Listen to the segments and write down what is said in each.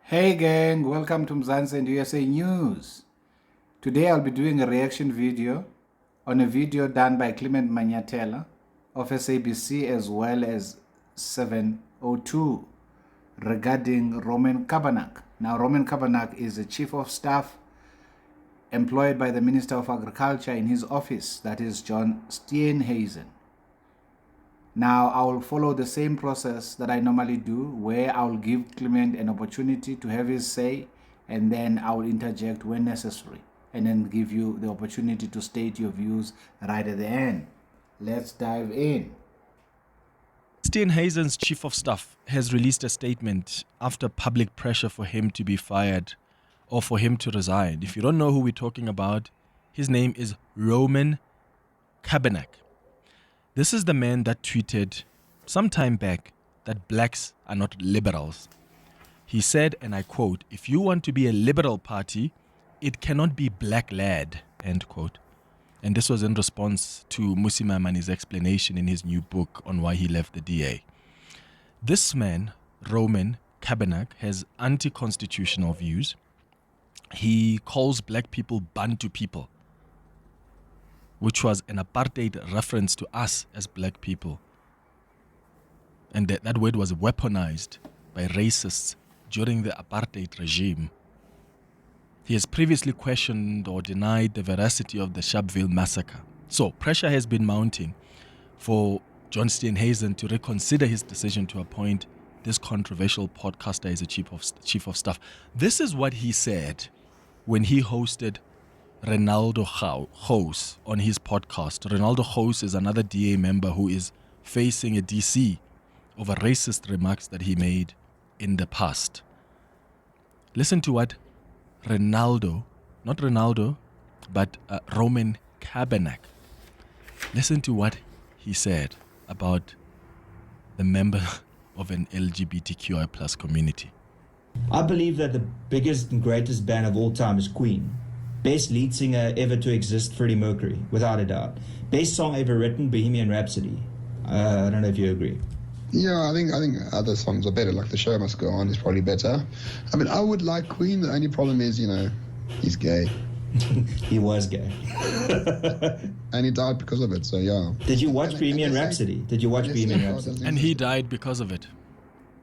Hey gang, welcome to Mzansi and USA News. Today I'll be doing a reaction video on a video done by Clement Manyatela of SABC as well as 702 regarding Roman Cabanac. Now Roman Cabanac is the chief of staff employed by the Minister of Agriculture in his office, that is John Steenhuisen. Now, I will follow the same process that I normally do, where I will give Clement an opportunity to have his say, and then I will interject when necessary, and then give you the opportunity to state your views right at the end. Let's dive in. Steenhuisen's chief of staff has released a statement after public pressure for him to be fired or for him to resign. If you don't know who we're talking about, his name is Roman Cabanac. This is the man that tweeted some time back that blacks are not liberals. He said, and I quote, "If you want to be a liberal party, it cannot be black lad," end quote. And this was in response to Musi Maimani's explanation in his new book on why he left the DA. This man, Roman Cabanac, has anti-constitutional views. He calls black people Bantu people, which was an apartheid reference to us as black people. And that word was weaponized by racists during the apartheid regime. He has previously questioned or denied the veracity of the Sharpeville massacre. So pressure has been mounting for John Steenhuisen to reconsider his decision to appoint this controversial podcaster as a chief of staff. This is what he said when he hosted Ronaldo Gous on his podcast. Ronaldo Gous is another DA member who is facing a DC over racist remarks that he made in the past. Listen to what not Ronaldo, but Roman Cabanac. Listen to what he said about the member of an LGBTQI plus community. I believe that the biggest and greatest band of all time is Queen. Best lead singer ever to exist, Freddie Mercury, without a doubt. Best song ever written, Bohemian Rhapsody. I don't know if you agree. Yeah, I think other songs are better. Like The Show Must Go On is probably better. I mean, I would like Queen. The only problem is, he's gay. He was gay. And he died because of it, so yeah. Did you watch Bohemian Rhapsody? And he died because of it.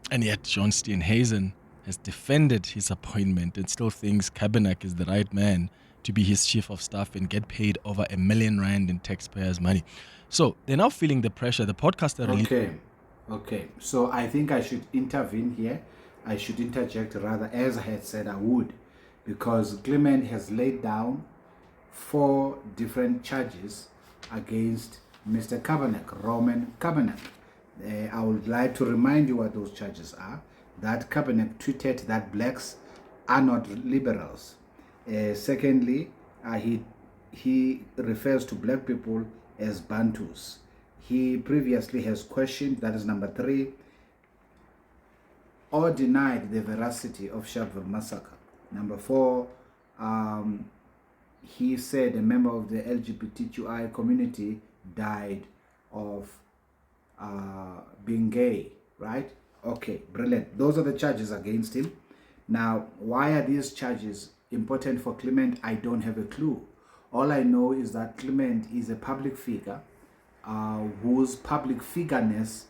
And yet John Steenhuisen has defended his appointment and still thinks Cabanac is the right man to be his chief of staff and get paid over R1 million in taxpayers' money. So they're now feeling the pressure. The podcaster Okay. So I think I should intervene here. I should interject rather, as I had said I would, because Clement has laid down 4 different charges against Mr. Cabanac, Roman Cabanac. I would like to remind you what those charges are. That Cabanac tweeted that blacks are not liberals. Secondly, he refers to black people as Bantus. He previously has questioned, that is number 3, or denied the veracity of Sharpeville massacre. Number 4, he said a member of the LGBTQI community died of being gay, right? Okay, brilliant. Those are the charges against him. Now, why are these charges important for Clement? I don't have a clue. All I know is that Clement is a public figure whose public figureness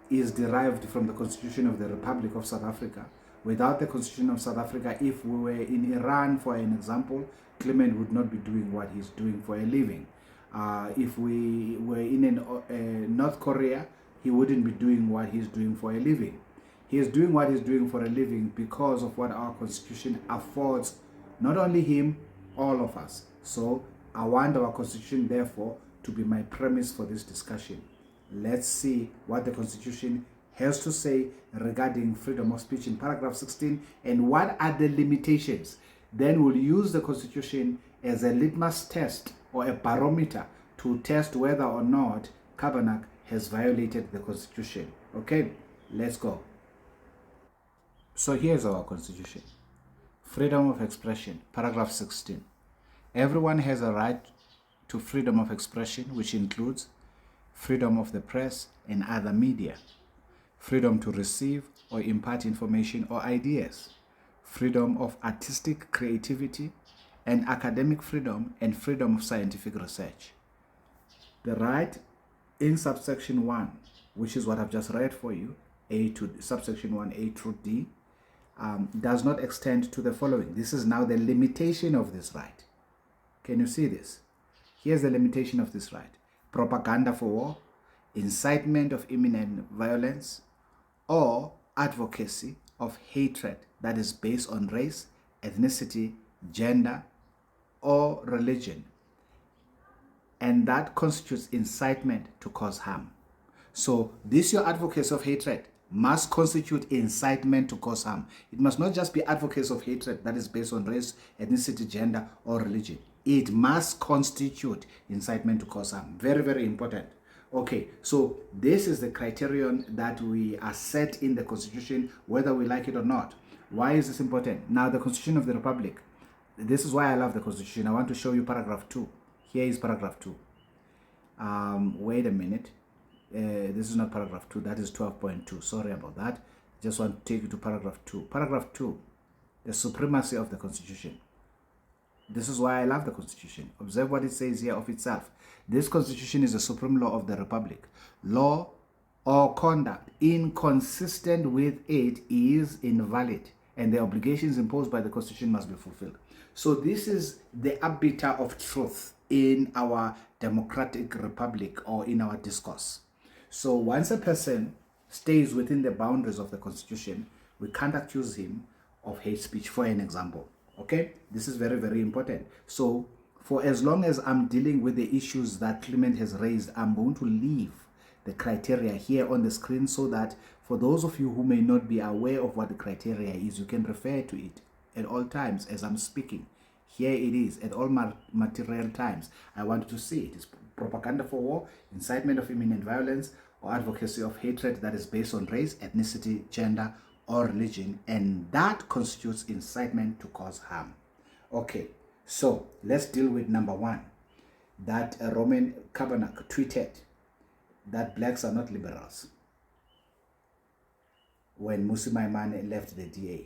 is derived from the Constitution of the Republic of South Africa. Without the Constitution of South Africa, if we were in Iran, for an example, Clement would not be doing what he's doing for a living. If we were in North Korea, he wouldn't be doing what he's doing for a living. He is doing what he's doing for a living because of what our Constitution affords, not only him, all of us. So I want our Constitution, therefore, to be my premise for this discussion. Let's see what the Constitution has to say regarding freedom of speech in paragraph 16 and what are the limitations. Then we'll use the Constitution as a litmus test or a barometer to test whether or not Cabanac has violated the Constitution. Okay, let's go. So here's our Constitution. Freedom of expression, paragraph 16. Everyone has a right to freedom of expression, which includes freedom of the press and other media, freedom to receive or impart information or ideas, freedom of artistic creativity, and academic freedom, and freedom of scientific research. The right in subsection 1, which is what I've just read for you, A to subsection 1, A through D, does not extend to the following. This is now the limitation of this right. Can you see this? Here's the limitation of this right. Propaganda for war, incitement of imminent violence, or advocacy of hatred that is based on race, ethnicity, gender, or religion, and that constitutes incitement to cause harm. So this, your advocacy of hatred, must constitute incitement to cause harm. It must not just be advocacy of hatred that is based on race, ethnicity, gender, or religion. It must constitute incitement to cause harm. Very, very important. Okay, so this is the criterion that we are set in the Constitution, whether we like it or not. Why is this important? Now, the Constitution of the Republic. This is why I love the Constitution. I want to show you paragraph 2. Here is paragraph 2. Wait a minute. This is not paragraph 2. That is 12.2. Sorry about that. Just want to take you to paragraph 2. Paragraph 2. The supremacy of the Constitution. This is why I love the Constitution. Observe what it says here of itself. This Constitution is the supreme law of the Republic. Law or conduct inconsistent with it is invalid, and the obligations imposed by the Constitution must be fulfilled. So this is the arbiter of truth in our democratic republic or in our discourse. So once a person stays within the boundaries of the Constitution, we can't accuse him of hate speech, for an example. Okay, this is very, very important. So for as long as I'm dealing with the issues that Clement has raised, I'm going to leave the criteria here on the screen so that for those of you who may not be aware of what the criteria is, you can refer to it at all times as I'm speaking. Here it is at all material times. I want you to see it. It's propaganda for war, incitement of imminent violence, or advocacy of hatred that is based on race, ethnicity, gender, or religion, and that constitutes incitement to cause harm. Okay, so let's deal with number 1, that Roman Cabanac tweeted that blacks are not liberals when Musi Maimane left the DA.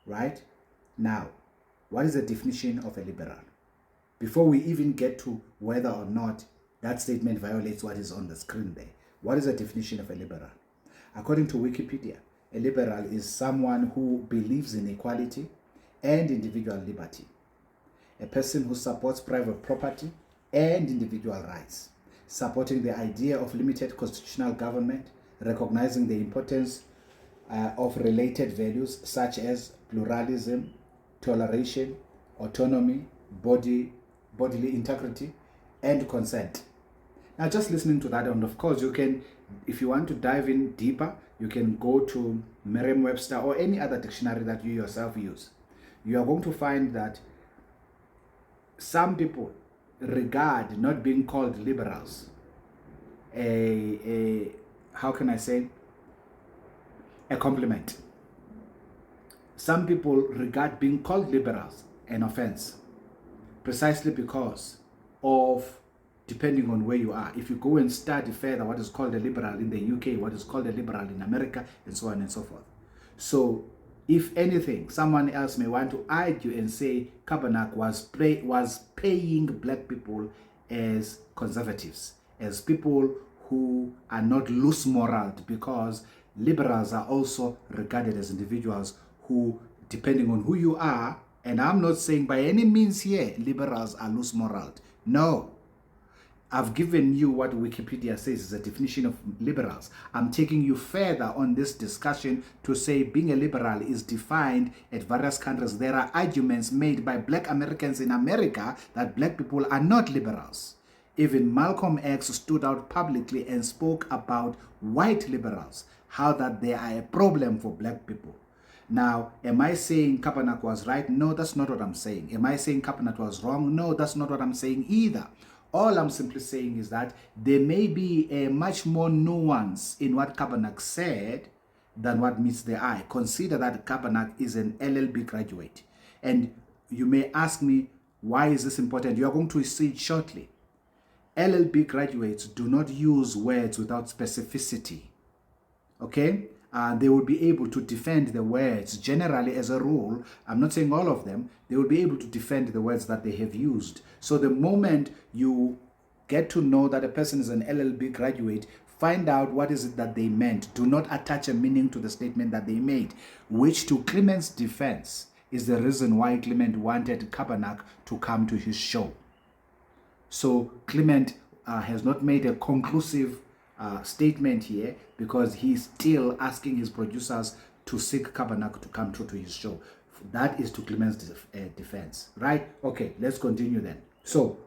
Right? Now, what is the definition of a liberal? Before we even get to whether or not that statement violates what is on the screen there, what is the definition of a liberal? According to Wikipedia, a liberal is someone who believes in equality and individual liberty. A person who supports private property and individual rights, supporting the idea of limited constitutional government, recognizing the importance of related values such as pluralism, toleration, autonomy, bodily integrity, and consent. Now, just listening to that, and of course, you can, if you want to dive in deeper, you can go to Merriam-Webster or any other dictionary that you yourself use. You are going to find that some people regard not being called liberals how can I say, a compliment. Some people regard being called liberals an offense, precisely because of, depending on where you are. If you go and study further what is called a liberal in the UK, what is called a liberal in America, and so on and so forth. So, if anything, someone else may want to argue and say Cabanac was paying black people as conservatives, as people who are not loose-moraled, because liberals are also regarded as individuals who, depending on who you are, and I'm not saying by any means here liberals are loose-moraled. No. I've given you what Wikipedia says is a definition of liberals. I'm taking you further on this discussion to say being a liberal is defined at various countries. There are arguments made by black Americans in America that black people are not liberals. Even Malcolm X stood out publicly and spoke about white liberals, how that they are a problem for black people. Now, am I saying Cabanac was right? No, that's not what I'm saying. Am I saying Cabanac was wrong? No, that's not what I'm saying either. All I'm simply saying is that there may be a much more nuance in what Cabanac said than what meets the eye. Consider that Cabanac is an LLB graduate. And you may ask me, why is this important? You are going to see it shortly. LLB graduates do not use words without specificity. Okay? they will be able to defend the words. Generally, as a rule, I'm not saying all of them, they will be able to defend the words that they have used. So the moment you get to know that a person is an LLB graduate, find out what is it that they meant. Do not attach a meaning to the statement that they made, which to Clement's defense is the reason why Clement wanted Cabanac to come to his show. So Clement has not made a conclusive statement here because he's still asking his producers to seek Cabanac to come through to his show. That is to Clement's defense, right? Okay, let's continue then. So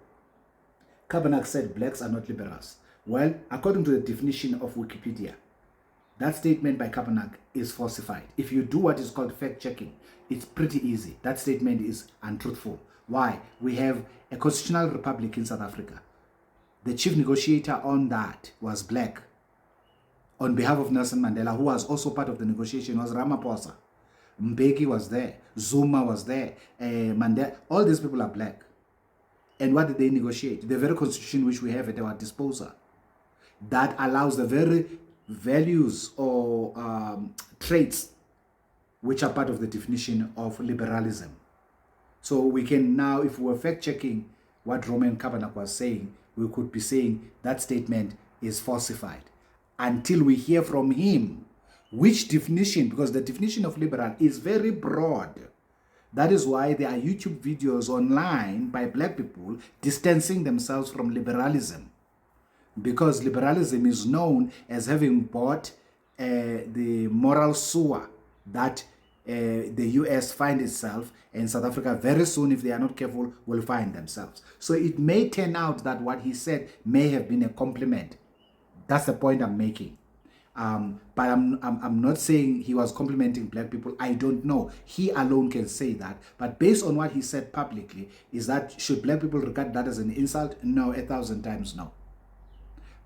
Cabanac said blacks are not liberals. Well, according to the definition of Wikipedia, that statement by Cabanac is falsified. If you do what is called fact-checking, it's pretty easy. That statement is untruthful. Why? We have a constitutional republic in South Africa. The chief negotiator on that was black. On behalf of Nelson Mandela, who was also part of the negotiation, was Ramaphosa. Mbeki was there. Zuma was there. Mandela. All these people are black. And what did they negotiate? The very constitution which we have at our disposal that allows the very values or traits which are part of the definition of liberalism. So we can now, if we were fact-checking what Roman Cabanac was saying, we could be saying that statement is falsified until we hear from him which definition, because the definition of liberal is very broad. That is why there are YouTube videos online by black people distancing themselves from liberalism, because liberalism is known as having bought the moral sewer that the US find itself, and South Africa very soon, if they are not careful, will find themselves. So it may turn out that what he said may have been a compliment. That's the point I'm making. But I'm not saying he was complimenting black people. I don't know. He alone can say that. But based on what he said publicly, is that should black people regard that as an insult? No, 1,000 times no.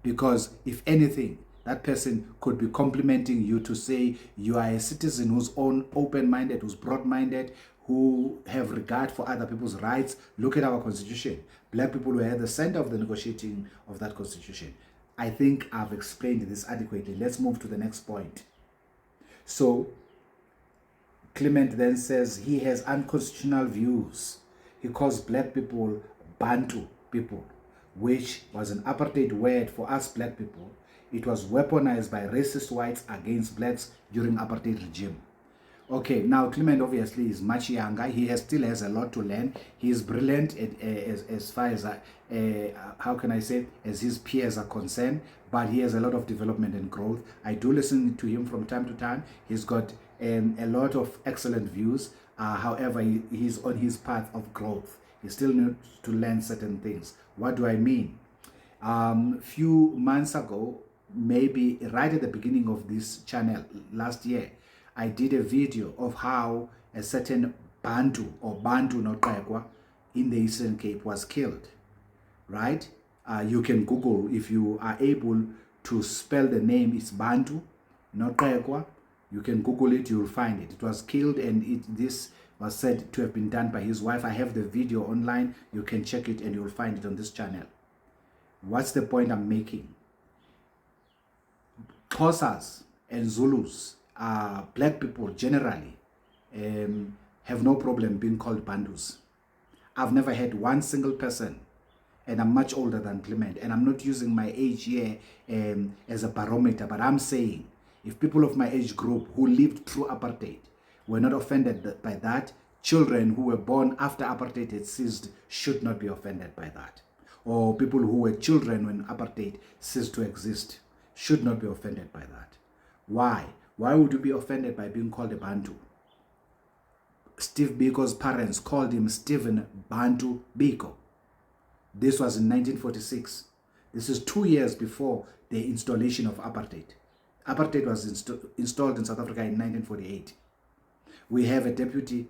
Because if anything, that person could be complimenting you to say you are a citizen who's open-minded, who's broad-minded, who have regard for other people's rights. Look at our constitution. Black people were at the center of the negotiating of that constitution. I think I've explained this adequately. Let's move to the next point. So Clement then says he has unconstitutional views. He calls black people Bantu people, which was an apartheid word for us black people. It was weaponized by racist whites against blacks during apartheid regime. Okay, now Clement obviously is much younger. He still has a lot to learn. He is brilliant as far as, how can I say, as his peers are concerned, but he has a lot of development and growth. I do listen to him from time to time. He's got a lot of excellent views. However, he's on his path of growth. He still needs to learn certain things. What do I mean? Few months ago, maybe right at the beginning of this channel last year, I did a video of how a certain Bantu or Bantu Noqekwa in the Eastern Cape was killed, right? You can Google if you are able to spell the name. It's Bantu Noqekwa. You can Google it, you'll find it. It was killed, and this was said to have been done by his wife. I have the video online. You can check it and you'll find it on this channel. What's the point I'm making? Xhosas and Zulus, black people generally, have no problem being called Bantus. I've never had one single person, and I'm much older than Clement, and I'm not using my age here as a barometer, but I'm saying if people of my age group who lived through apartheid were not offended by that, children who were born after apartheid had ceased should not be offended by that. Or people who were children when apartheid ceased to exist should not be offended by that. Why? Why would you be offended by being called a Bantu? Steve Biko's parents called him Stephen Bantu Biko. This was in 1946. This is 2 years before the installation of apartheid. Apartheid was installed in South Africa in 1948. We have a deputy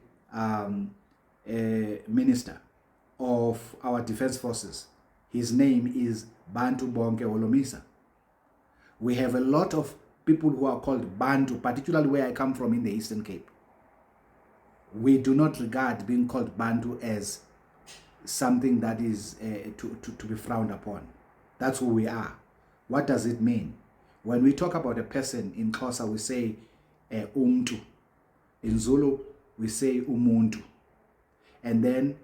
minister of our defense forces. His name is Bantu Bonke Olomisa. We have a lot of people who are called Bantu, particularly where I come from in the Eastern Cape. We do not regard being called Bantu as something that is to be frowned upon. That's who we are. What does it mean? When we talk about a person in Xhosa, we say umtu. In Zulu, we say umuntu. And then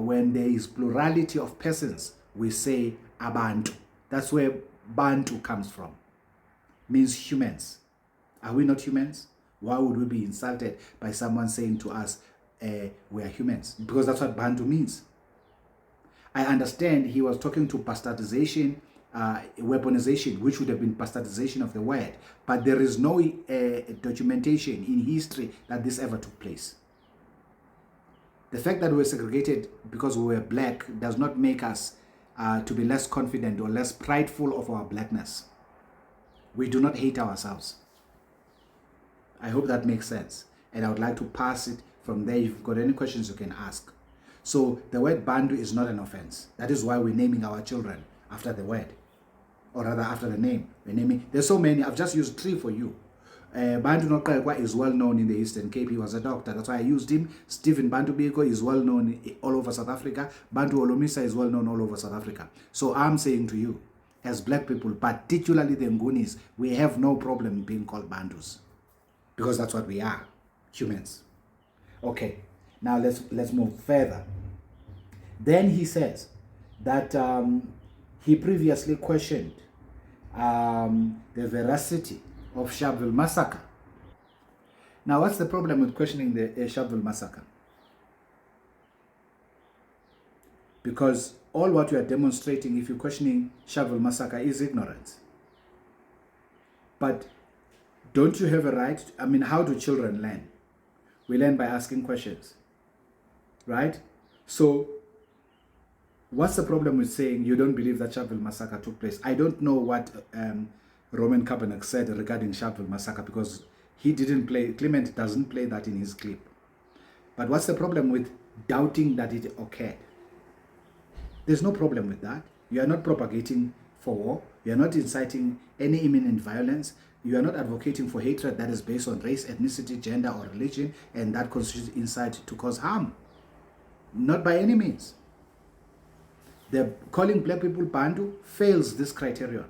when there is plurality of persons, we say abantu. That's where bantu comes from. Means humans. Are we not humans? Why would we be insulted by someone saying to us, we are humans? Because that's what bantu means. I understand he was talking to bastardization, weaponization, which would have been bastardization of the word. But there is no documentation in history that this ever took place. The fact that we were segregated because we were black does not make us to be less confident or less prideful of our blackness. We do not hate ourselves. I hope that makes sense. And I would like to pass it from there. If you've got any questions, you can ask. So the word Bantu is not an offense. That is why we're naming our children after the word. Or rather after the name. We're naming. There's so many. I've just used 3 for you. Bantu Nokakwa is well known in the Eastern Cape. He was a doctor. That's why I used him. Stephen Bantu Biko is well known all over South Africa. Bantu Olomisa is well known all over South Africa. So I'm saying to you, as black people, particularly the Ngunis, we have no problem being called Bantus. Because that's what we are. Humans. Okay. Now let's move further. Then he says that he previously questioned the veracity of Sharpeville massacre. Now, what's the problem with questioning the Sharpeville massacre? Because all what you are demonstrating, if you're questioning Sharpeville massacre, is ignorance. But don't you have a right? I mean, how do children learn? We learn by asking questions, right? So, what's the problem with saying you don't believe that Sharpeville massacre took place? I don't know what Roman Cabanac said regarding Sharpeville massacre because he didn't play, Clement doesn't play that in his clip. But what's the problem with doubting that it occurred? There's no problem with that. You are not propagating for war. You are not inciting any imminent violence. You are not advocating for hatred that is based on race, ethnicity, gender, or religion, and that constitutes incite to cause harm. Not by any means. The calling black people Bantu fails this criterion.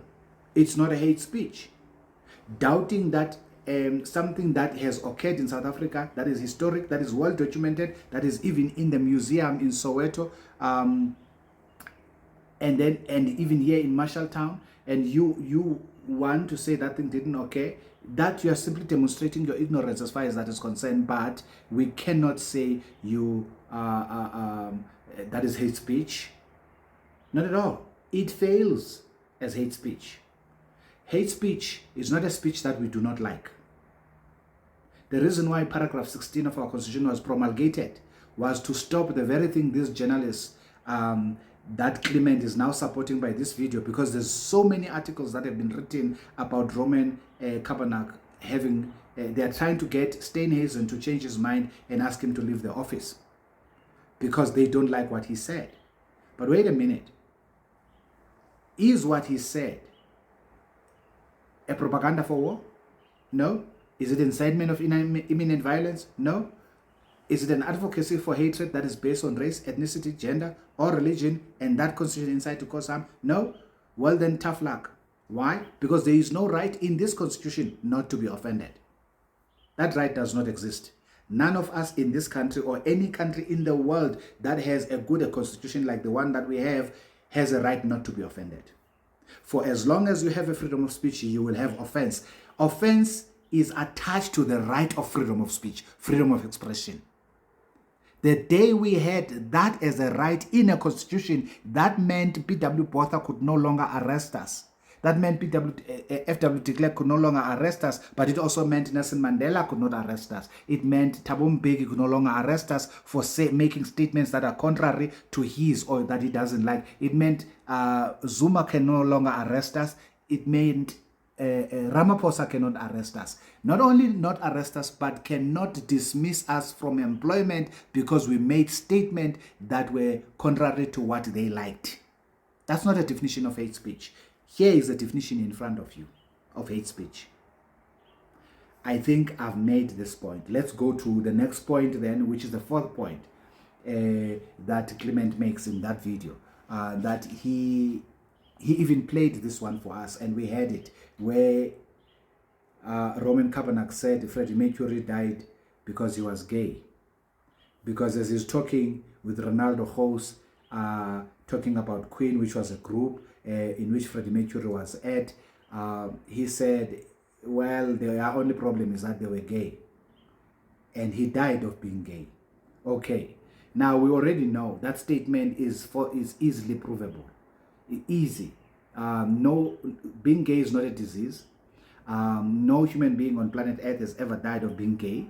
It's not a hate speech. Doubting that something that has occurred in South Africa, that is historic, that is well documented, that is even in the museum in Soweto, and even here in Marshalltown, and you want to say that thing didn't occur, that you are simply demonstrating your ignorance as far as that is concerned. But we cannot say you that is hate speech. Not at all. It fails as hate speech. Hate speech is not a speech that we do not like. The reason why paragraph 16 of our constitution was promulgated was to stop the very thing these journalists that Clement is now supporting by this video, because there's so many articles that have been written about Roman Cabanac having, they are trying to get Steenhuisen to change his mind and ask him to leave the office because they don't like what he said. But wait a minute. Is what he said a propaganda for war? No. Is it incitement of imminent violence? No. Is it an advocacy for hatred that is based on race, ethnicity, gender, or religion, and that constitutes incite to cause harm? No. Well then, tough luck. Why? Because there is no right in this constitution not to be offended. That right does not exist. None of us in this country or any country in the world that has a good constitution like the one that we have has a right not to be offended. For as long as you have a freedom of speech, you will have offense. Offense is attached to the right of freedom of speech, freedom of expression. The day we had that as a right in a constitution, that meant P.W. Botha could no longer arrest us. That meant F.W. de Klerk could no longer arrest us, but it also meant Nelson Mandela could not arrest us. It meant Thabo Mbeki could no longer arrest us for making statements that are contrary to his or that he doesn't like. It meant Zuma can no longer arrest us. It meant Ramaphosa cannot arrest us. Not only not arrest us, but cannot dismiss us from employment because we made statements that were contrary to what they liked. That's not a definition of hate speech. Here is the definition in front of you of hate speech. I think I've made this point. Let's go to the next point then, which is the 4th point that Clement makes in that video. That he he even played this one for us, and we heard it, where Roman Cabanac said Freddie Mercury died because he was gay. Because as he's talking with Ronaldo House, talking about Queen, which was a group in which Freddie Mercury was at, he said, well, their only problem is that they were gay. And he died of being gay. Okay. Now, we already know that statement is easily provable. Easy. No, being gay is not a disease. No human being on planet Earth has ever died of being gay.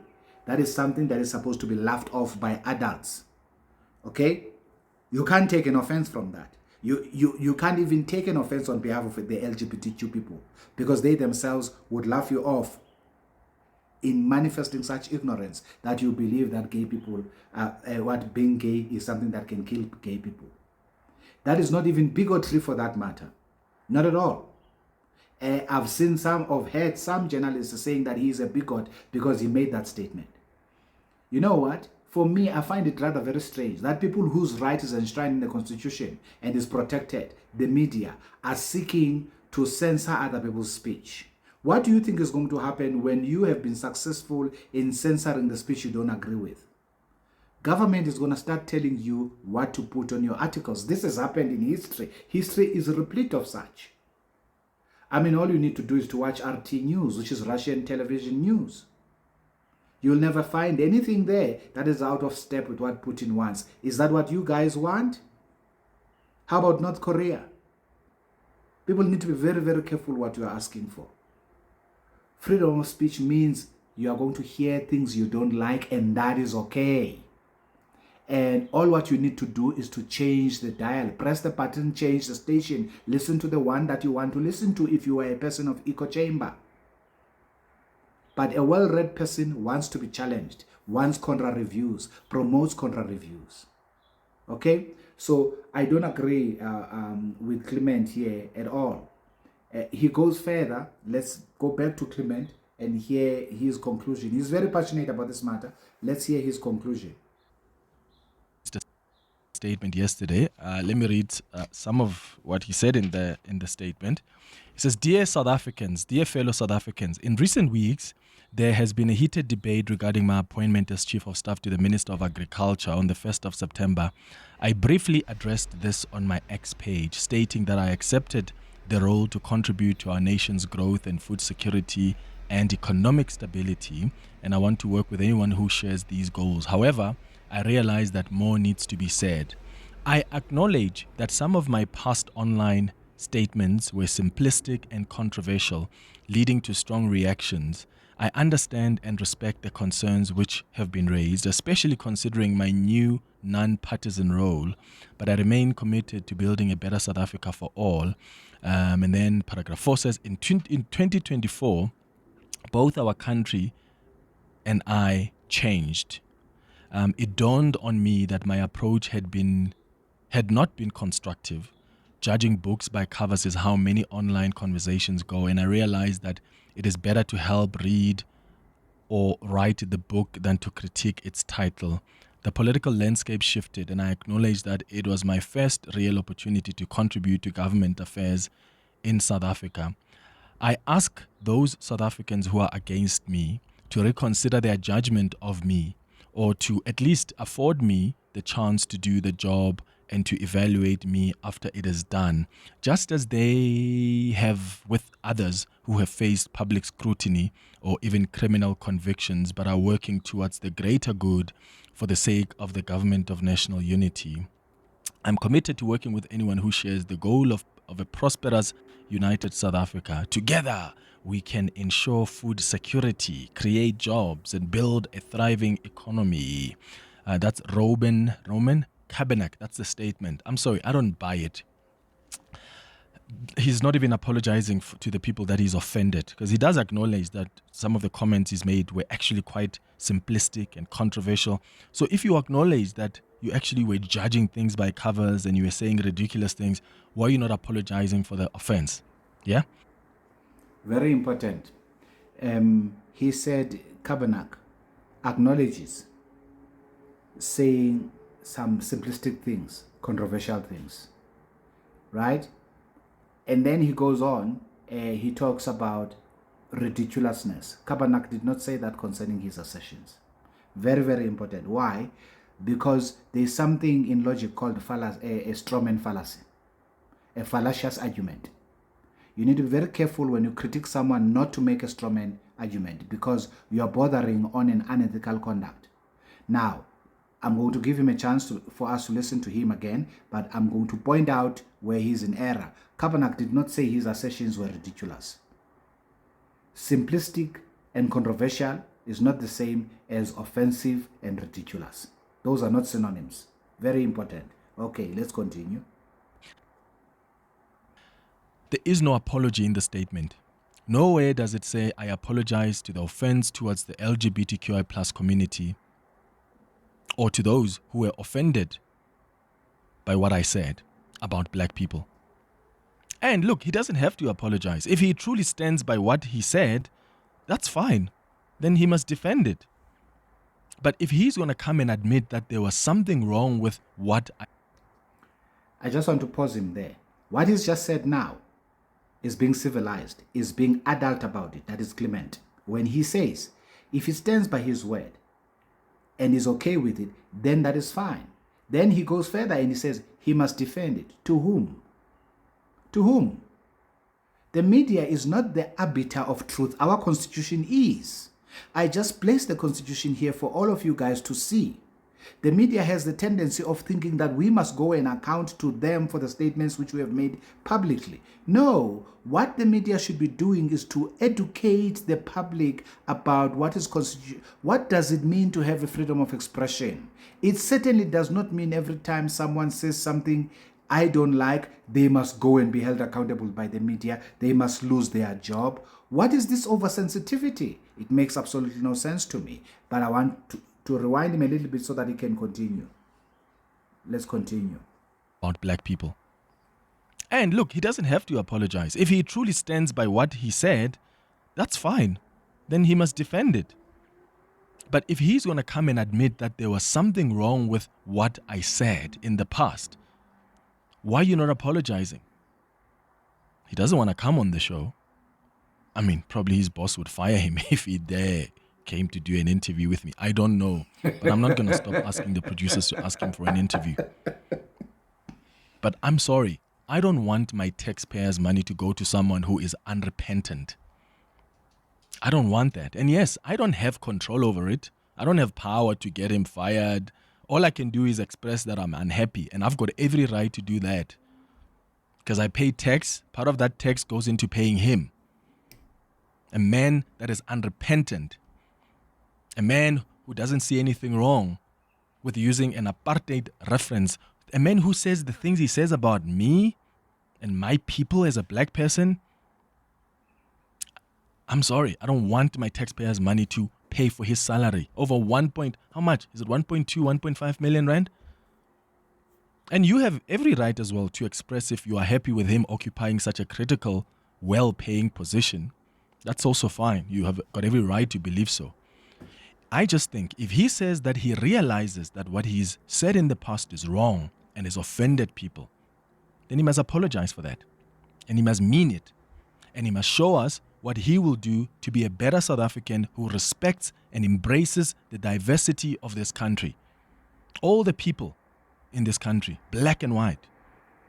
That is something that is supposed to be laughed off by adults. Okay? You can't take an offense from that. You can't even take an offense on behalf of the LGBTQ people, because they themselves would laugh you off in manifesting such ignorance that you believe that gay people, what being gay is something that can kill gay people. That is not even bigotry for that matter. Not at all. I've heard some journalists saying that he is a bigot because he made that statement. You know what? For me, I find it rather very strange that people whose right is enshrined in the Constitution and is protected, the media, are seeking to censor other people's speech. What do you think is going to happen when you have been successful in censoring the speech you don't agree with? Government is going to start telling you what to put on your articles. This has happened in history. History is replete of such. I mean, all you need to do is to watch RT News, which is Russian television news. You'll never find anything there that is out of step with what Putin wants. Is that what you guys want? How about North Korea? People need to be very, very careful what you are asking for. Freedom of speech means you are going to hear things you don't like, and that is okay. And all what you need to do is to change the dial. Press the button, change the station. Listen to the one that you want to listen to if you are a person of echo chamber. But a well-read person wants to be challenged, wants contra-reviews, promotes contra-reviews. Okay? So I don't agree with Clement here at all. He goes further. Let's go back to Clement and hear his conclusion. He's very passionate about this matter. Let's hear his conclusion. Statement yesterday. Let me read some of what he said in the statement. He says, "Dear South Africans, dear fellow South Africans, in recent weeks, there has been a heated debate regarding my appointment as Chief of Staff to the Minister of Agriculture on the 1st of September. I briefly addressed this on my X page, stating that I accepted the role to contribute to our nation's growth and food security and economic stability, and I want to work with anyone who shares these goals. However, I realize that more needs to be said. I acknowledge that some of my past online statements were simplistic and controversial, leading to strong reactions. I understand and respect the concerns which have been raised, especially considering my new non-partisan role, but I remain committed to building a better South Africa for all." And then paragraph 4 says, in 2024, both our country and I changed. It dawned on me that my approach had not been constructive. Judging books by covers is how many online conversations go, and I realized that it is better to help read or write the book than to critique its title. The political landscape shifted, and I acknowledge that it was my first real opportunity to contribute to government affairs in South Africa. I ask those South Africans who are against me to reconsider their judgment of me, or to at least afford me the chance to do the job and to evaluate me after it is done, just as they have with others who have faced public scrutiny or even criminal convictions but are working towards the greater good for the sake of the government of national unity. I'm committed to working with anyone who shares the goal of a prosperous, united South Africa. Together, we can ensure food security, create jobs, and build a thriving economy. That's Roman Cabanac. That's the statement. I'm sorry, I don't buy it. He's not even apologizing to the people that he's offended, because he does acknowledge that some of the comments he's made were actually quite simplistic and controversial. So if you acknowledge that you actually were judging things by covers and you were saying ridiculous things, why are you not apologizing for the offense? Yeah? Very important. He said Cabanac acknowledges saying some simplistic things, controversial things, right? And then he goes on, he talks about ridiculousness. Cabanac did not say that concerning his assertions. Very, very important. Why? Because there is something in logic called a strawman fallacy, a fallacious argument. You need to be very careful when you critique someone not to make a strawman argument, because you are bordering on an unethical conduct. Now, I'm going to give him a chance for us to listen to him again, but I'm going to point out where he's in error. Cabanac did not say his assertions were ridiculous. Simplistic and controversial is not the same as offensive and ridiculous. Those are not synonyms. Very important. Okay, let's continue. There is no apology in the statement. Nowhere does it say, I apologize to the offense towards the LGBTQI plus community or to those who were offended by what I said about black people. And look, he doesn't have to apologize. If he truly stands by what he said, that's fine. Then he must defend it. But if he's going to come and admit that there was something wrong with what I just want to pause him there. What he's just said now is being civilized, is being adult about it. That is Clement. When he says, if he stands by his word and is okay with it, then that is fine. Then he goes further and he says he must defend it. To whom? To whom? The media is not the arbiter of truth. Our constitution is. I just placed the constitution here for all of you guys to see. The media has the tendency of thinking that we must go and account to them for the statements which we have made publicly. No, what the media should be doing is to educate the public about what is constitution. What does it mean to have a freedom of expression? It certainly does not mean every time someone says something I don't like, they must go and be held accountable by the media. They must lose their job. What is this oversensitivity? It makes absolutely no sense to me. But I want to rewind him a little bit so that he can continue. Let's continue. about black people. And look, he doesn't have to apologize. If he truly stands by what he said, that's fine. Then he must defend it. But if he's going to come and admit that there was something wrong with what I said in the past, why are you not apologizing? He doesn't want to come on the show. I mean, probably his boss would fire him if he came to do an interview with me. I don't know. But I'm not going to stop asking the producers to ask him for an interview. But I'm sorry. I don't want my taxpayers' money to go to someone who is unrepentant. I don't want that. And yes, I don't have control over it. I don't have power to get him fired. All I can do is express that I'm unhappy. And I've got every right to do that. Because I pay tax. Part of that tax goes into paying him. A man that is unrepentant. A man who doesn't see anything wrong with using an apartheid reference. A man who says the things he says about me and my people as a black person. I'm sorry, I don't want my taxpayers' money to pay for his salary. Over how much? Is it 1.2, 1.5 million rand? And you have every right as well to express if you are happy with him occupying such a critical, well-paying position. That's also fine. You have got every right to believe so. I just think if he says that he realizes that what he's said in the past is wrong and has offended people, then he must apologize for that. And he must mean it. And he must show us what he will do to be a better South African who respects and embraces the diversity of this country. All the people in this country, black and white.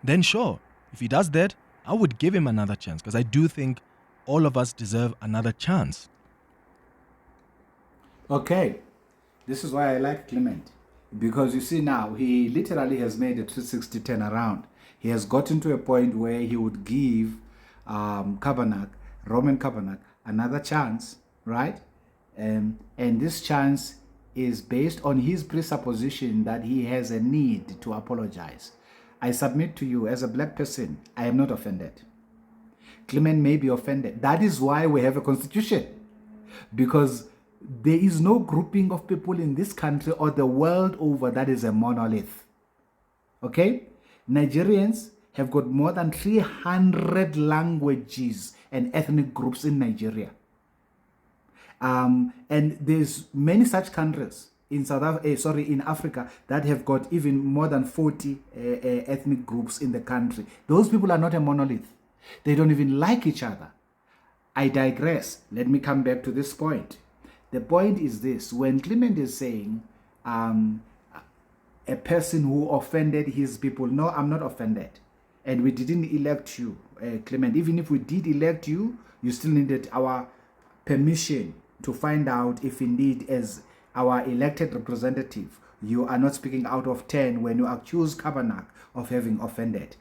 Then sure, if he does that, I would give him another chance because I do think all of us deserve another chance. Okay, this is why I like Clement. Because you see now, he literally has made a 360 turnaround. He has gotten to a point where he would give Cabanac, Roman Cabanac, another chance, right? And this chance is based on his presupposition that he has a need to apologize. I submit to you, as a black person, I am not offended. Clement may be offended. That is why we have a constitution. Because there is no grouping of people in this country or the world over that is a monolith. Okay? Nigerians have got more than 300 languages and ethnic groups in Nigeria. And there's many such countries in in Africa that have got even more than 40 ethnic groups in the country. Those people are not a monolith. They don't even like each other. I digress. Let me come back to this point. The point is this: when Clement is saying a person who offended his people, no, I'm not offended. And we didn't elect you, Clement. Even if we did elect you, you still needed our permission to find out if indeed, as our elected representative, you are not speaking out of 10 when you accuse Cabanac of having offended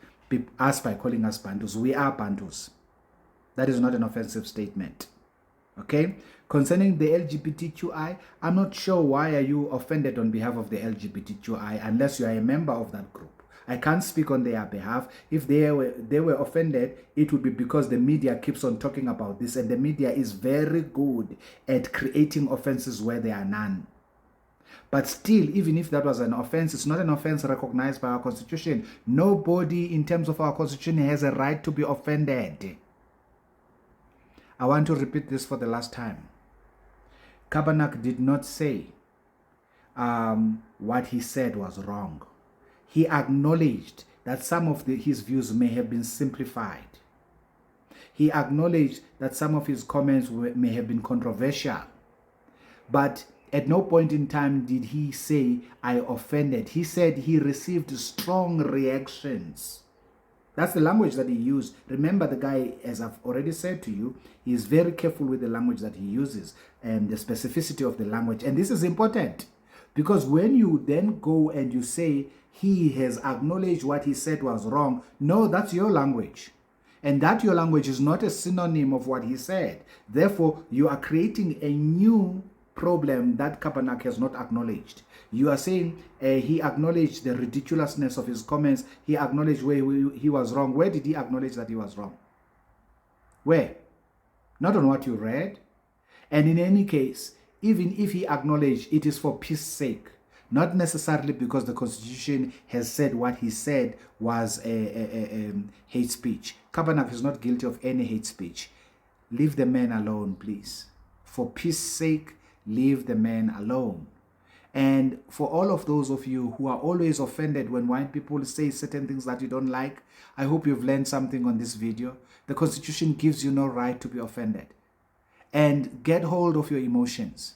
us by calling us Bantus. We are Bantus. That is not an offensive statement. Okay? Concerning the LGBTQI, I'm not sure why are you offended on behalf of the LGBTQI unless you are a member of that group. I can't speak on their behalf. If they were offended, it would be because the media keeps on talking about this, and the media is very good at creating offenses where there are none. But still, even if that was an offense, it's not an offense recognized by our constitution. Nobody in terms of our constitution has a right to be offended. I want to repeat this for the last time. Cabanac did not say what he said was wrong. He acknowledged that some of his views may have been simplified. He acknowledged that some of his comments may have been controversial. But at no point in time did he say, I offended. He said he received strong reactions. That's the language that he used. Remember, the guy, as I've already said to you, he is very careful with the language that he uses and the specificity of the language. And this is important because when you then go and you say he has acknowledged what he said was wrong, no, that's your language. And that your language is not a synonym of what he said. Therefore, you are creating a new problem that Cabanac has not acknowledged. You are saying he acknowledged the ridiculousness of his comments. He acknowledged where he was wrong. Where did he acknowledge that he was wrong? Where? Not on what you read. And in any case, even if he acknowledged, it is for peace sake, not necessarily because the Constitution has said what he said was a hate speech. Cabanac is not guilty of any hate speech. Leave the man alone, please. For peace sake, leave the man alone. And for all of those of you who are always offended when white people say certain things that you don't like, I hope you've learned something on this video. The Constitution gives you no right to be offended. And get hold of your emotions.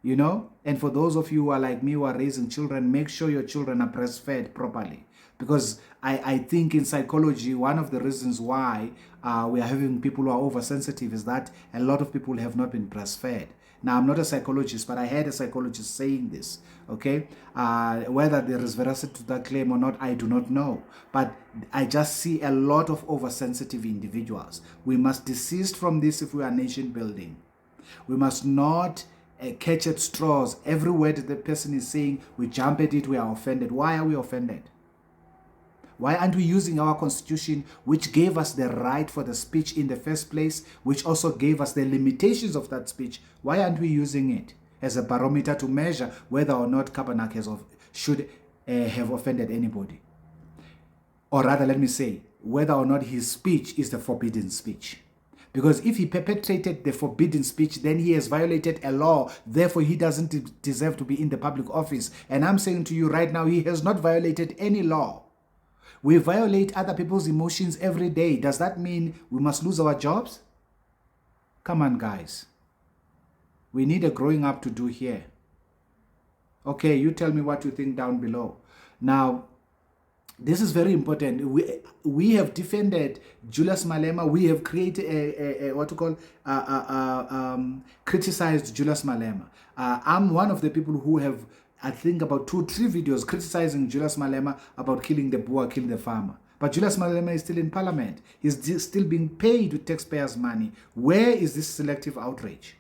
You know, and for those of you who are like me, who are raising children, make sure your children are breastfed properly. Because I think in psychology, one of the reasons why we are having people who are oversensitive is that a lot of people have not been breastfed. Now, I'm not a psychologist, but I heard a psychologist saying this, okay? Whether there is veracity to that claim or not, I do not know. But I just see a lot of oversensitive individuals. We must desist from this if we are nation building. We must not catch at straws. Every word the person is saying, we jump at it, we are offended. Why are we offended? Why aren't we using our constitution, which gave us the right for the speech in the first place, which also gave us the limitations of that speech? Why aren't we using it as a barometer to measure whether or not Cabanac should have offended anybody? Or rather, let me say, whether or not his speech is the forbidden speech. Because if he perpetrated the forbidden speech, then he has violated a law. Therefore, he doesn't deserve to be in the public office. And I'm saying to you right now, he has not violated any law. We violate other people's emotions every day. Does that mean we must lose our jobs? Come on, guys. We need a growing up to do here. Okay, you tell me what you think down below. Now, this is very important. We have defended Julius Malema. We have created criticized Julius Malema. I'm one of the people who have, I think, about 2-3 videos criticizing Julius Malema about killing the Boer, killing the farmer. But Julius Malema is still in parliament. He's still being paid with taxpayers' money. Where is this selective outrage?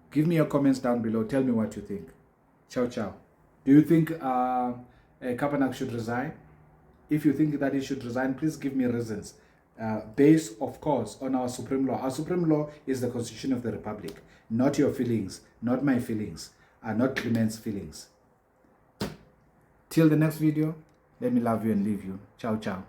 Give me your comments down below. Tell me what you think. Ciao, ciao. Do you think Cabanac should resign? If you think that he should resign, please give me reasons. Based, of course, on our supreme law. Our supreme law is the Constitution of the Republic. Not your feelings, not my feelings, not Clement's feelings. Till the next video, let me love you and leave you. Ciao, ciao.